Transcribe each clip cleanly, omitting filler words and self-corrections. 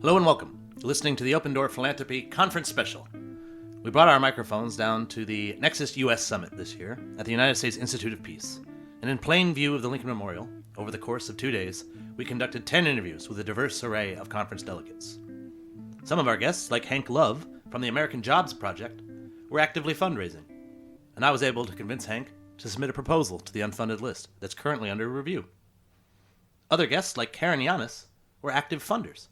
Hello and welcome. You're listening to the Open Door Philanthropy Conference Special. We brought our microphones down to the Nexus U.S. Summit this year at the United States Institute of Peace. And in plain view of the Lincoln Memorial, over the course of 2 days, we conducted 10 interviews with a diverse array of conference delegates. Some of our guests, like Hank Love from the American Jobs Project, were actively fundraising. And I was able to convince Hank to submit a proposal to the unfunded list that's currently under review. Other guests, like Karen Yanis, were active funders.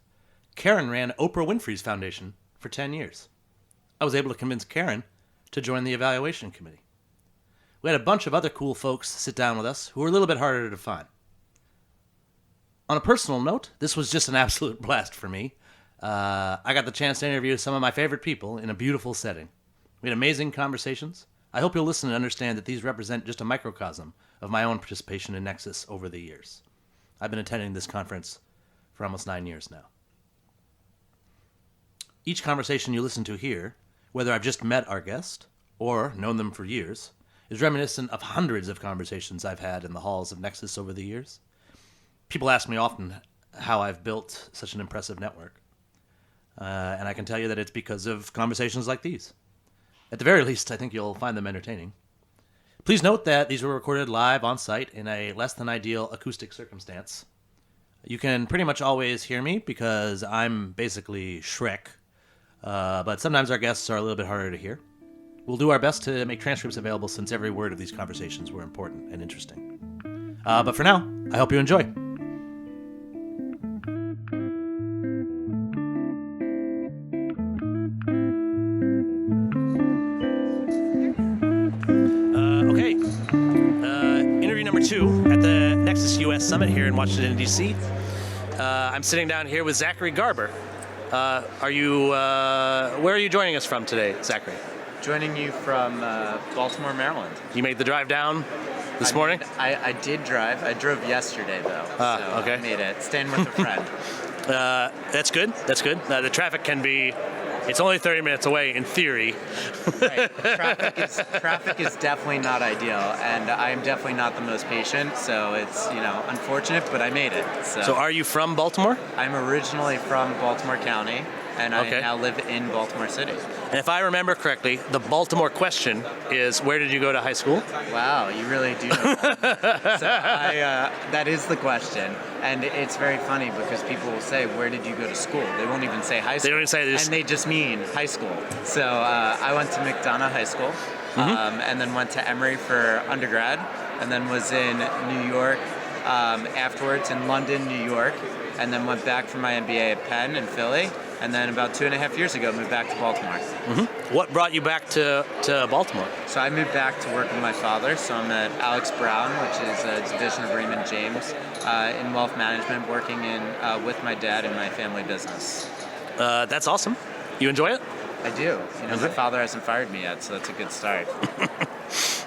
Karen ran Oprah Winfrey's foundation for 10 years. I was able to convince Karen to join the evaluation committee. We had a bunch of other cool folks sit down with us who were a little bit harder to find. On a personal note, this was just an absolute blast for me. I got the chance to interview some of my favorite people in a beautiful setting. We had amazing conversations. I hope you'll listen and understand that these represent just a microcosm of my own participation in Nexus over the years. I've been attending this conference for almost 9 years now. Each conversation you listen to here, whether I've just met our guest or known them for years, is reminiscent of hundreds of conversations I've had in the halls of Nexus over the years. People ask me often how I've built such an impressive network. And I can tell you that it's because of conversations like these. At the very least, I think you'll find them entertaining. Please note that these were recorded live on site in a less than ideal acoustic circumstance. You can pretty much always hear me because I'm basically Shrek. But sometimes our guests are a little bit harder to hear. We'll do our best to make transcripts available since every word of these conversations were important and interesting. But for now, I hope you enjoy. Interview number 2 at the Nexus U.S. Summit here in Washington, D.C. I'm sitting down here with Zachary Garber. Where are you joining us from today, Zachary? Joining you from Baltimore, Maryland. You made the drive down this morning? I did drive. I drove yesterday, though. So okay. I made it. Staying with a friend. That's good. That's good. The traffic can be... It's only 30 minutes away in theory. Right. Traffic is definitely not ideal, and I'm definitely not the most patient, so it's, unfortunate, but I made it. So are you from Baltimore? I'm originally from Baltimore County, and I now live in Baltimore City. And if I remember correctly, the Baltimore question is, where did you go to high school? Wow, you really do know that. So that is the question. And it's very funny because people will say, where did you go to school? They won't even say high school. They don't even say this. And they just mean high school. So I went to McDonough High School, and then went to Emory for undergrad, and then was in New York afterwards, in London, New York, and then went back for my MBA at Penn in Philly. And then about 2.5 years ago, moved back to Baltimore. What brought you back to Baltimore? So I moved back to work with my father. So I'm at Alex Brown, which is a division of Raymond James, in wealth management, working with my dad in my family business. That's awesome. You enjoy it? I do. My father hasn't fired me yet, so that's a good start.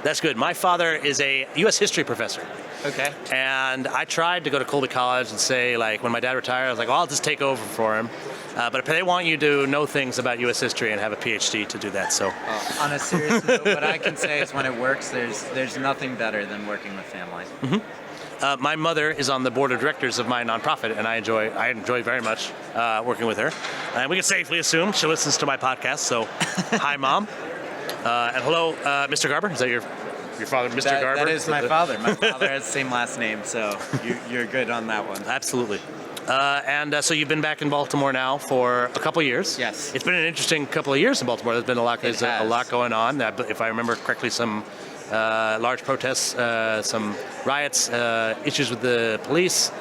That's good. My father is a U.S. history professor. Okay. And I tried to go to Colby College and say, when my dad retired, I was like, I'll just take over for him. But they want you to know things about U.S. history and have a PhD to do that. So, on a serious note, what I can say is when it works, there's nothing better than working with family. My mother is on the board of directors of my nonprofit, and I enjoy very much working with her. And we can safely assume she listens to my podcast. So, hi, Mom. And hello, Mr. Garber. Is that your father, Mr. Garber? That is my father. My father has the same last name, so you're good on that one. Absolutely. So you've been back in Baltimore now for a couple of years. Yes. It's been an interesting couple of years in Baltimore. There's been a lot going on. If I remember correctly, some large protests, some riots, issues with the police.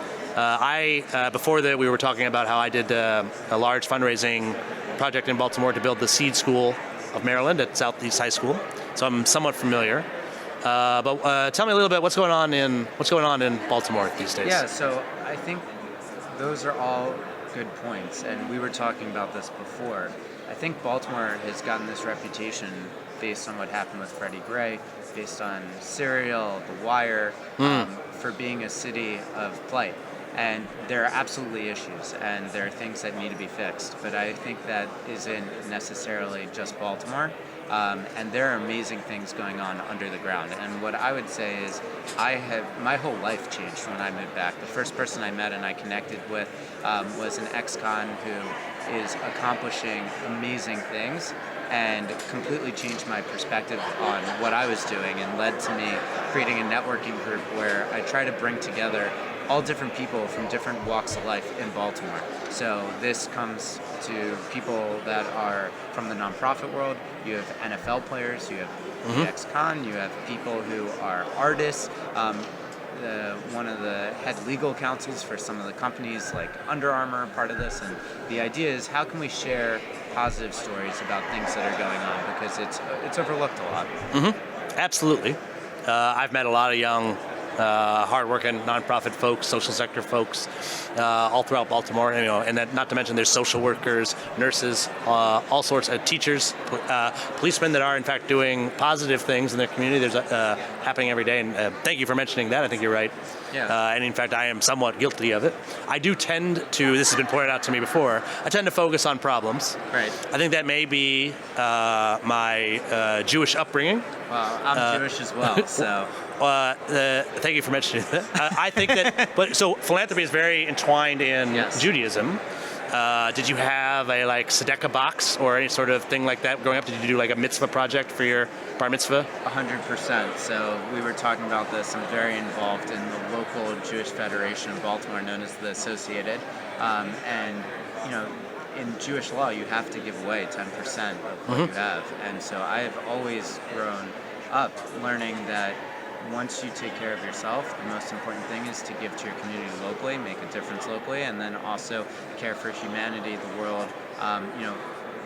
Before that, we were talking about how I did a large fundraising project in Baltimore to build the Seed School of Maryland at Southeast High School. So I'm somewhat familiar. But tell me a little bit what's going on in Baltimore these days. Yeah. So I think those are all good points, and we were talking about this before. I think Baltimore has gotten this reputation based on what happened with Freddie Gray, based on Serial, The Wire, for being a city of plight. And there are absolutely issues, and there are things that need to be fixed. But I think that isn't necessarily just Baltimore. and there are amazing things going on under the ground. And what I would say is, my whole life changed when I moved back. The first person I met and I connected with was an ex-con who is accomplishing amazing things, and completely changed my perspective on what I was doing, and led to me creating a networking group where I try to bring together all different people from different walks of life in Baltimore. So this comes to people that are from the nonprofit world. You have NFL players, you have ex-con, you have people who are artists, one of the head legal counsels for some of the companies like Under Armour are part of this, and the idea is, how can we share positive stories about things that are going on, because it's overlooked a lot. Absolutely. I've met a lot of young, hardworking nonprofit folks, social sector folks, all throughout Baltimore. And that, not to mention, there's social workers, nurses, all sorts of teachers, policemen that are in fact doing positive things in their community. There's happening every day. And thank you for mentioning that. I think you're right. Yeah. And in fact, I am somewhat guilty of it. I do tend to, this has been pointed out to me before, I tend to focus on problems. Right. I think that may be my Jewish upbringing. Well, I'm Jewish as well, so. Thank you for mentioning that. I think that, so philanthropy is very entwined in Judaism. Did you have a tzedakah box or any sort of thing like that growing up? Did you do a mitzvah project for your bar mitzvah? 100%. So we were talking about this. I'm very involved in the local Jewish Federation of Baltimore, known as the Associated. And in Jewish law, you have to give away 10% of what you have. And so I have always grown up learning that once you take care of yourself, the most important thing is to give to your community locally, make a difference locally, and then also care for humanity, the world.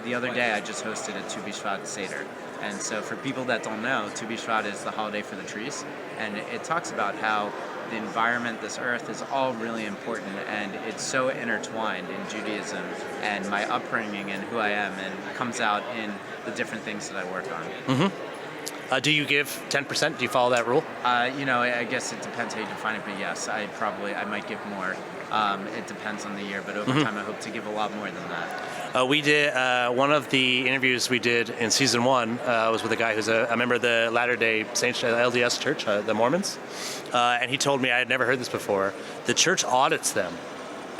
The other day I just hosted a Tu B'Shvat Seder. And so for people that don't know, Tu B'Shvat is the holiday for the trees. And it talks about how the environment, this earth, is all really important, and it's so intertwined in Judaism and my upbringing and who I am, and it comes out in the different things that I work on. Do you give 10%? Do you follow that rule? I guess it depends how you define it, but yes, I might give more. It depends on the year, but over time I hope to give a lot more than that. We did, one of the interviews we did in season 1 was with a guy who's a member of the Latter-day Saints LDS Church, the Mormons, and he told me, I had never heard this before, the church audits them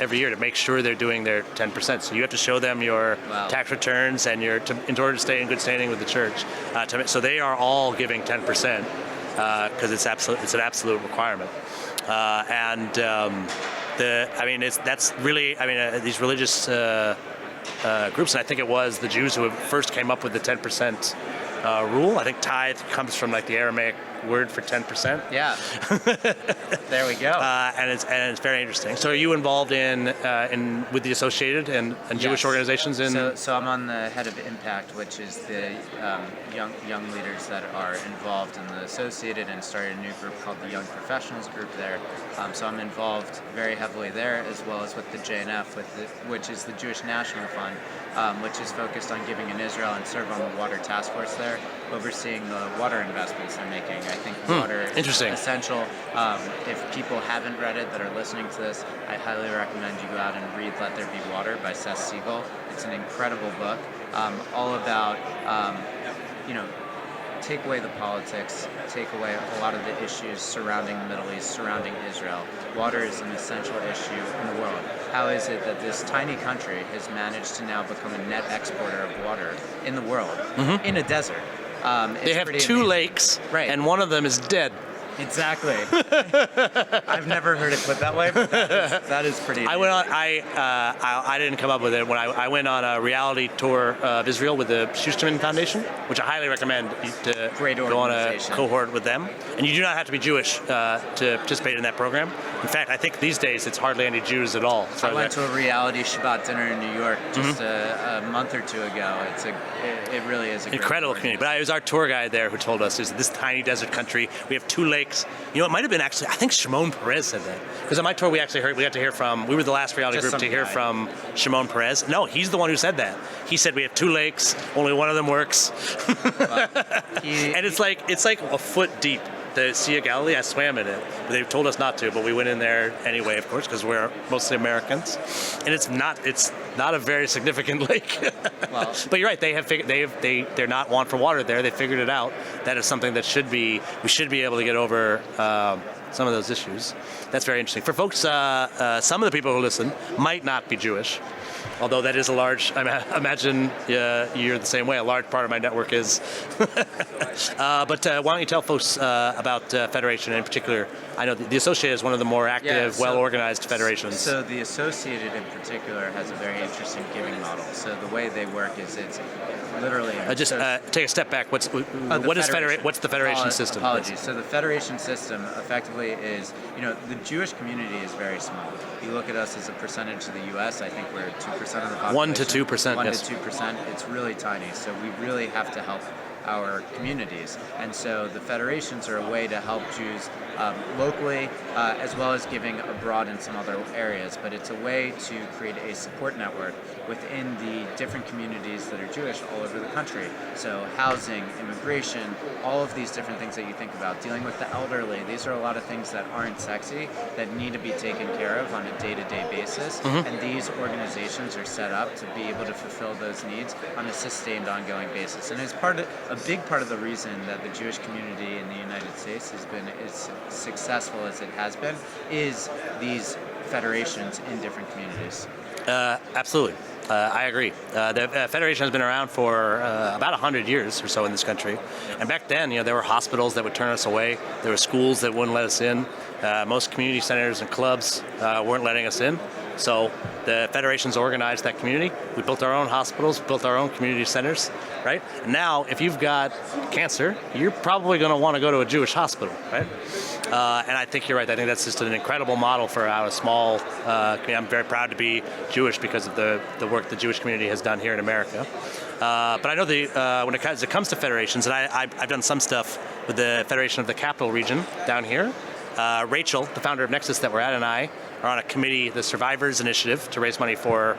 every year to make sure they're doing their 10%. So you have to show them your tax returns and in order to stay in good standing with the church. So they are all giving 10% because it's an absolute requirement. That's really, these religious groups, and I think it was the Jews who first came up with the 10% rule. I think tithe comes from the Aramaic word for 10%. Yeah. There we go. And it's very interesting. So are you involved in with the Associated and Jewish organizations? So I'm on the head of Impact, which is the young leaders that are involved in the Associated, and started a new group called the Young Professionals Group there. So I'm involved very heavily there, as well as with the JNF, which is the Jewish National Fund, which is focused on giving in Israel, and serve on the water task force there, overseeing the water investments they're making. I think water is essential. If people haven't read it that are listening to this, I highly recommend you go out and read Let There Be Water by Seth Siegel. It's an incredible book, all about, take away the politics, take away a lot of the issues surrounding the Middle East, surrounding Israel. Water is an essential issue in the world. How is it that this tiny country has managed to now become a net exporter of water in the world, in a desert? They have 2 lakes, and one of them is dead. Exactly. I've never heard it put that way, but that is pretty amazing. I didn't come up with it. When I went on a reality tour of Israel with the Schusterman Foundation, which I highly recommend to go on a cohort with them. And you do not have to be Jewish to participate in that program. In fact, I think these days it's hardly any Jews at all. I went to a reality Shabbat dinner in New York just a month or 2 ago. It really is a incredible community. But it was our tour guide there who told us, is this tiny desert country, we have 2 lakes. It might have been actually, I think Shimon Peres said that. Because on my tour we got to hear from, we were the last reality group to hear from Shimon Peres. No, he's the one who said that. He said we have 2 lakes, only one of them works. And it's like a foot deep. the Sea of Galilee. I swam in it. They told us not to, but we went in there anyway, of course, because we're mostly Americans, and it's not a very significant lake. Well, but you're right. They're not want for water there. They figured it out. That is something that we should be able to get over some of those issues. That's very interesting. For folks, some of the people who listen might not be Jewish. Although that is a large, I imagine you're the same way. A large part of my network is. But why don't you tell folks about Federation in particular? I know the Associated is one of the more active, well-organized federations. So the Associated in particular has a very interesting giving model. So the way they work is it's literally... take a step back. What's the Federation system? Apologies. So the Federation system effectively is, the Jewish community is very small. You look at us as a percentage of the U.S., I think we're 2% of the population. 1 to 2%, 1 yes. to 2%. It's really tiny. So we really have to help our communities. And so the federations are a way to help Jews locally, as well as giving abroad in some other areas. But it's a way to create a support network within the different communities that are Jewish all over the country. So housing, immigration, all of these different things that you think about, dealing with the elderly. These are a lot of things that aren't sexy, that need to be taken care of on a day-to-day basis. Mm-hmm. And these organizations are set up to be able to fulfill those needs on a sustained, ongoing basis. And as a big part of the reason that the Jewish community in the United States has been as successful as it has been is these federations in different communities. Absolutely. I agree. The Federation has been around for about 100 years or so in this country. And back then, there were hospitals that would turn us away. There were schools that wouldn't let us in. Most community centers and clubs weren't letting us in. So the Federation's organized that community. We built our own hospitals, built our own community centers, right? And now, if you've got cancer, you're probably going to want to go to a Jewish hospital, right? And I think you're right. I think that's just an incredible model for how a small community. I'm very proud to be Jewish because of the work the Jewish community has done here in America. But I know when it comes to federations, and I've done some stuff with the Federation of the Capital Region down here. Rachel, the founder of Nexus that we're at, and I are on a committee, the Survivors Initiative, to raise money for,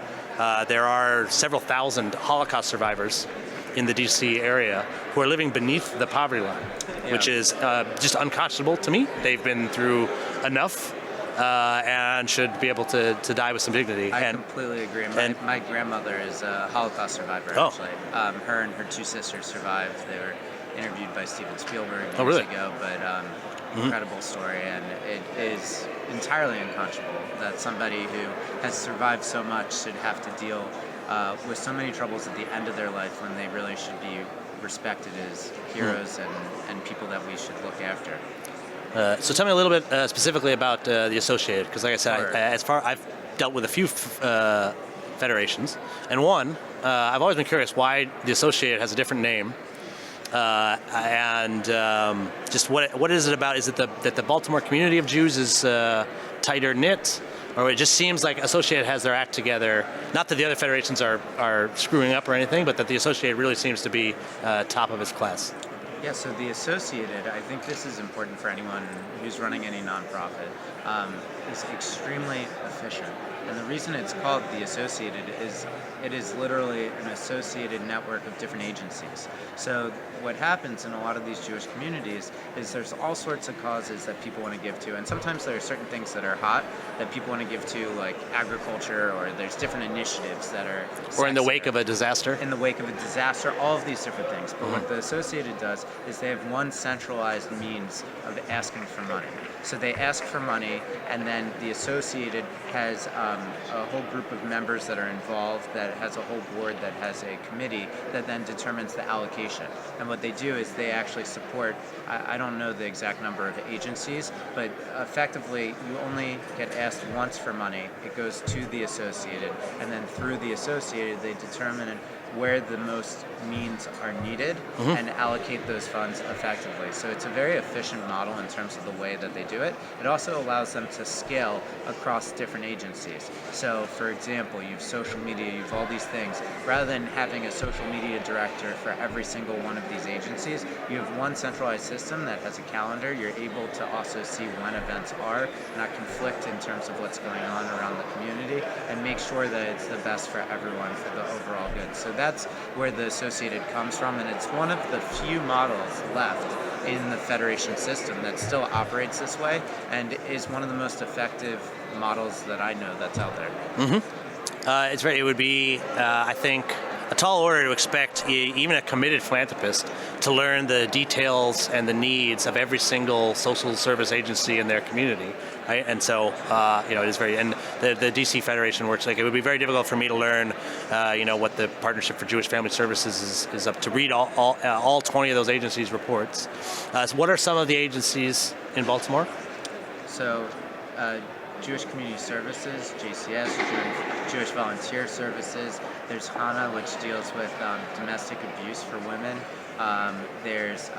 there are several thousand Holocaust survivors in the D.C. area who are living beneath the poverty line, which is just unconscionable to me. They've been through enough and should be able to die with some dignity. I completely agree. My grandmother is a Holocaust survivor, actually. Her and her two sisters survived. They were interviewed by Steven Spielberg years ago, but incredible story, and it is entirely unconscionable that somebody who has survived so much should have to deal with so many troubles at the end of their life when they really should be respected as heroes and people that we should look after. So tell me a little bit specifically about the Associated, because like I said, I've dealt with a few federations, and one, I've always been curious why the Associated has a different name. Just what is it about? Is it that the Baltimore community of Jews is tighter knit, or it just seems like Associated has their act together? Not that the other federations are screwing up or anything, but that the Associated really seems to be top of its class. Yeah, so the Associated, I think this is important for anyone who's running any nonprofit, is extremely efficient. And the reason it's called the Associated is it is literally an associated network of different agencies. So what happens in a lot of these Jewish communities is there's all sorts of causes that people want to give to, and sometimes there are certain things that are hot that people want to give to, like agriculture, or there's different initiatives that are... Or in the wake of a disaster. In the wake of a disaster, all of these different things. But what the Associated does is they have one centralized means of asking for money. So they ask for money, and then the Associated has a whole group of members that are involved, that has a whole board that has a committee that then determines the allocation. And what they do is they actually support, I don't know the exact number of agencies, but effectively you only get asked once for money. It goes to the Associated, and then through the Associated they determine where the most means are needed and allocate those funds effectively. So it's a very efficient model in terms of the way that they do it. It also allows them to scale across different agencies. So for example, you have social media, you have all these things. Rather than having a social media director for every single one of these agencies, you have one centralized system that has a calendar. You're able to also see when events are, not conflict in terms of what's going on around the community, and make sure that it's the best for everyone for the overall good. So that's where the Associated comes from, and it's one of the few models left in the federation system that still operates this way and is one of the most effective models that I know that's out there. It would be, I think, a tall order to expect even a committed philanthropist to learn the details and the needs of every single social service agency in their community, right? And so, it is very, and the DC Federation works like it would be very difficult for me to learn, what the Partnership for Jewish Family Services is up to read all 20 of those agencies' reports. So what are some of the agencies in Baltimore? So, Jewish Community Services, JCS, Jewish Volunteer Services. There's HANA, which deals with domestic abuse for women. There's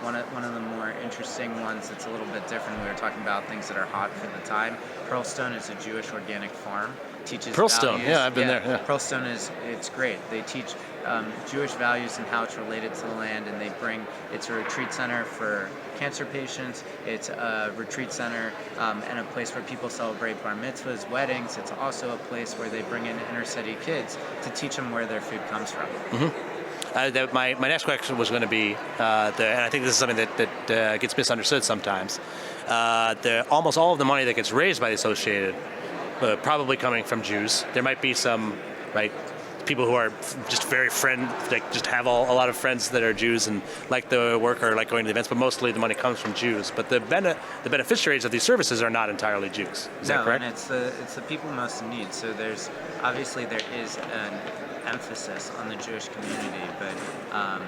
one of the more interesting ones that's a little bit different. We were talking about things that are hot for the time. Pearlstone is a Jewish organic farm. Teaches Pearlstone, values. yeah, I've been there. Yeah. Pearlstone it's great. They teach Jewish values and how it's related to the land, and it's a retreat center for cancer patients. It's a retreat center and a place where people celebrate bar mitzvahs, weddings. It's also a place where they bring in inner city kids to teach them where their food comes from. My next question was going to be, and I think this is something that gets misunderstood sometimes. Almost all of the money that gets raised by the Associated, probably coming from Jews. There might be some, right, people who are just very just have a lot of friends that are Jews and like the work or like going to the events, but mostly the money comes from Jews. But the beneficiaries of these services are not entirely Jews. Is that correct? And it's the people most in need. So there is an emphasis on the Jewish community, but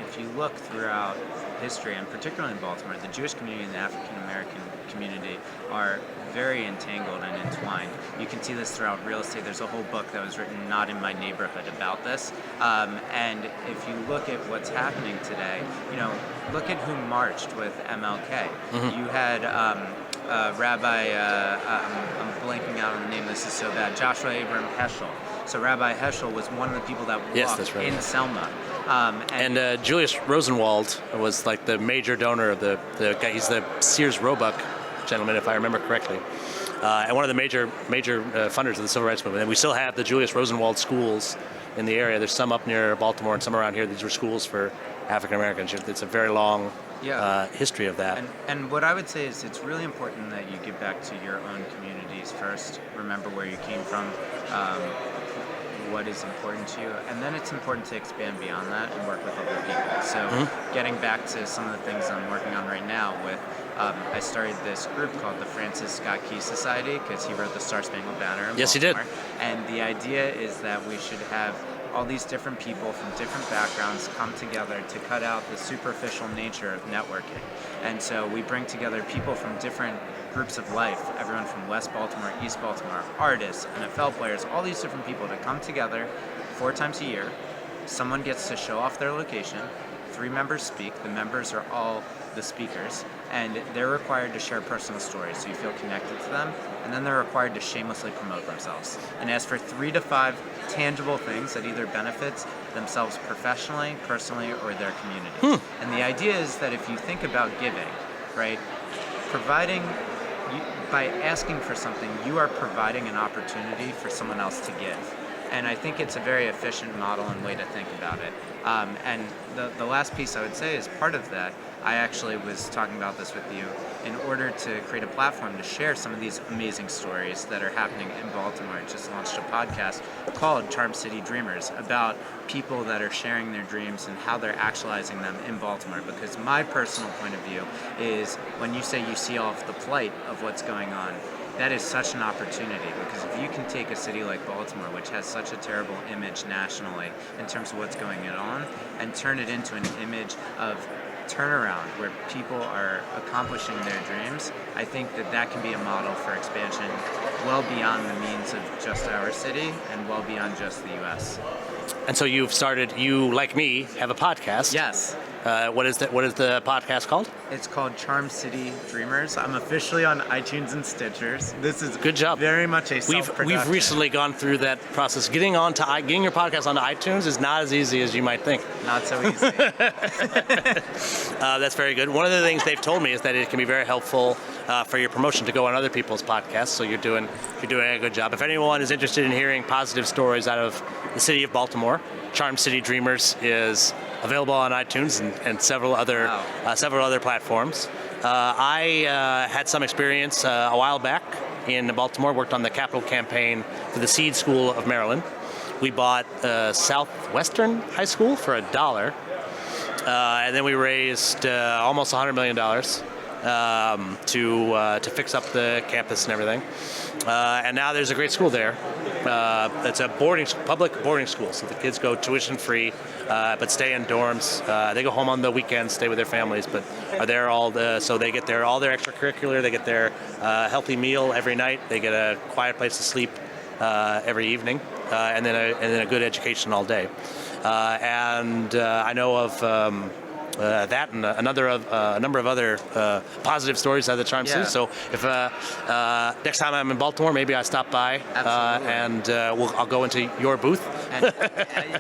if you look throughout history, and particularly in Baltimore, the Jewish community and the African American community are very entangled and entwined. You can see this throughout real estate. There's a whole book that was written, Not in My Neighborhood, about this. And if you look at what's happening today, look at who marched with MLK. You had Rabbi, I'm blanking out on the name, this is so bad, Joshua Abram Heschel. So Rabbi Heschel was one of the people that walked in Selma. And Julius Rosenwald was like the major donor of the guy. He's the Sears Roebuck gentleman, if I remember correctly, and one of the major funders of the Civil Rights Movement. And we still have the Julius Rosenwald schools in the area. There's some up near Baltimore and some around here. These were schools for African Americans. It's a very long history of that. And what I would say is it's really important that you give back to your own communities first. Remember where you came from. What is important to you, and then it's important to expand beyond that and work with other people. So getting back to some of the things I'm working on right now with, I started this group called the Francis Scott Key Society because he wrote the Star Spangled Banner in Yes, Baltimore. he did. And the idea is that we should have all these different people from different backgrounds come together to cut out the superficial nature of networking. And so we bring together people from different groups of life, everyone from West Baltimore, East Baltimore, artists, NFL players, all these different people to come together 4 times a year. Someone gets to show off their location. 3 members speak. The members are all the speakers, and they're required to share personal stories so you feel connected to them, and then they're required to shamelessly promote themselves and ask for 3 to 5 tangible things that either benefits themselves professionally, personally, or their community. And the idea is that if you think about giving, right, by asking for something, you are providing an opportunity for someone else to give. And I think it's a very efficient model and way to think about it. And the last piece I would say is part of that. I actually was talking about this with you in order to create a platform to share some of these amazing stories that are happening in Baltimore. I just launched a podcast called Charm City Dreamers about people that are sharing their dreams and how they're actualizing them in Baltimore. Because my personal point of view is when you say you see all of the plight of what's going on, that is such an opportunity, because if you can take a city like Baltimore, which has such a terrible image nationally in terms of what's going on, and turn it into an image of turnaround where people are accomplishing their dreams, I think that can be a model for expansion well beyond the means of just our city and well beyond just the U.S. And so you, like me, have a podcast. Yes. What is the podcast called? It's called Charm City Dreamers. I'm officially on iTunes and Stitchers. This is good job. Very much a self-production. We've recently gone through that process. Getting your podcast onto iTunes is not as easy as you might think. Not so easy. That's very good. One of the things they've told me is that it can be very helpful for your promotion to go on other people's podcasts. So you're doing a good job. If anyone is interested in hearing positive stories out of the city of Baltimore, Charm City Dreamers is available on iTunes and several other platforms. I had some experience a while back in Baltimore. Worked on the capital campaign for the Seed School of Maryland. We bought Southwestern High School for $1, and then we raised almost $100 million to fix up the campus and everything. And now there's a great school there. It's a public boarding school, so the kids go tuition free, but stay in dorms. They go home on the weekends, stay with their families, but are there so they get all their extracurricular. They get their healthy meal every night. They get a quiet place to sleep every evening, and then a good education all day. And I know of that and a number of other positive stories out of the Charm City. So if next time I'm in Baltimore, maybe I stop by and I'll go into your booth.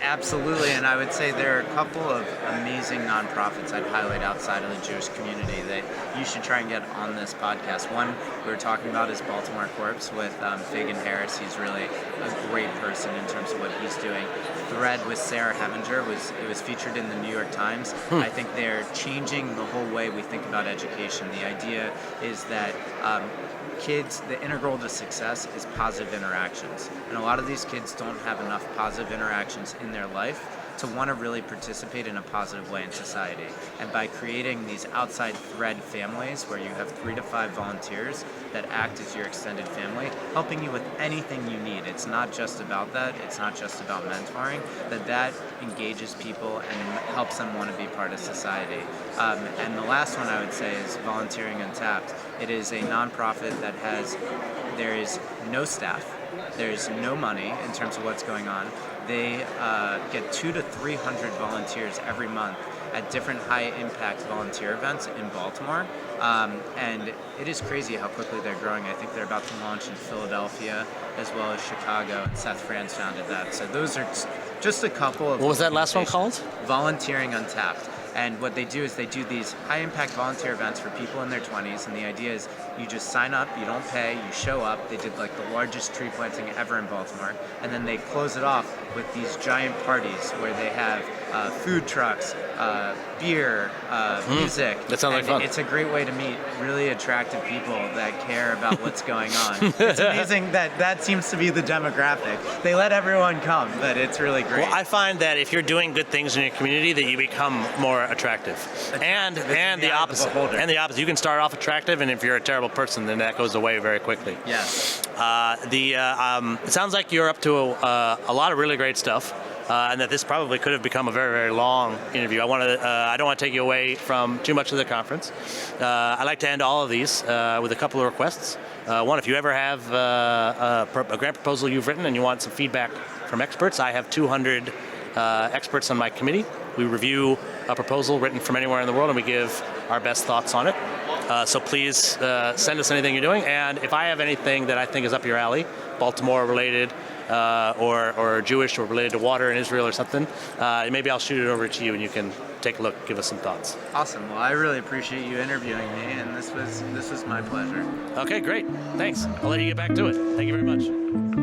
Absolutely, and I would say there are a couple of amazing nonprofits I'd highlight outside of the Jewish community that you should try and get on this podcast. One we were talking about is Baltimore Corpse with Fagan Harris. He's really a great person in terms of what he's doing. Thread with Sarah Heminger was featured in the New York Times. I think they're changing the whole way we think about education. The idea is that kids, the integral to success is positive interactions. And a lot of these kids don't have enough positive interactions in their life to want to really participate in a positive way in society. And by creating these outside Thread families where you have 3 to 5 volunteers that act as your extended family, helping you with anything you need. It's not just about that. It's not just about mentoring. That engages people and helps them want to be part of society. And the last one I would say is Volunteering Untapped. It is a nonprofit that there is no staff. There's no money in terms of what's going on. They get 200 to 300 volunteers every month at different high-impact volunteer events in Baltimore. And it is crazy how quickly they're growing. I think they're about to launch in Philadelphia as well as Chicago, and Seth Franz founded that. So those are just a couple of... What was that last one called? Volunteering Untapped. And what they do is they do these high-impact volunteer events for people in their 20s, and the idea is you just sign up, you don't pay, you show up. They did like the largest tree planting ever in Baltimore, and then they close it off with these giant parties where they have food trucks, beer, music. That sounds like fun. It's a great way to meet really attractive people that care about what's going on. It's amazing that seems to be the demographic. They let everyone come, but it's really great. Well, I find that if you're doing good things in your community, that you become more attractive. And the opposite. And the opposite. You can start off attractive, and if you're a terrible person, then that goes away very quickly. Yes. It sounds like you're up to a lot of really great stuff. And that this probably could have become a very, very long interview. I don't want to take you away from too much of the conference. I like to end all of these with a couple of requests. One, if you ever have a grant proposal you've written and you want some feedback from experts, I have 200 experts on my committee. We review a proposal written from anywhere in the world, and we give our best thoughts on it. So please send us anything you're doing. And if I have anything that I think is up your alley, Baltimore related, or Jewish or related to water in Israel or something, maybe I'll shoot it over to you and you can take a look, give us some thoughts. Awesome. Well, I really appreciate you interviewing me, and this was my pleasure. Okay, great. Thanks. I'll let you get back to it. Thank you very much.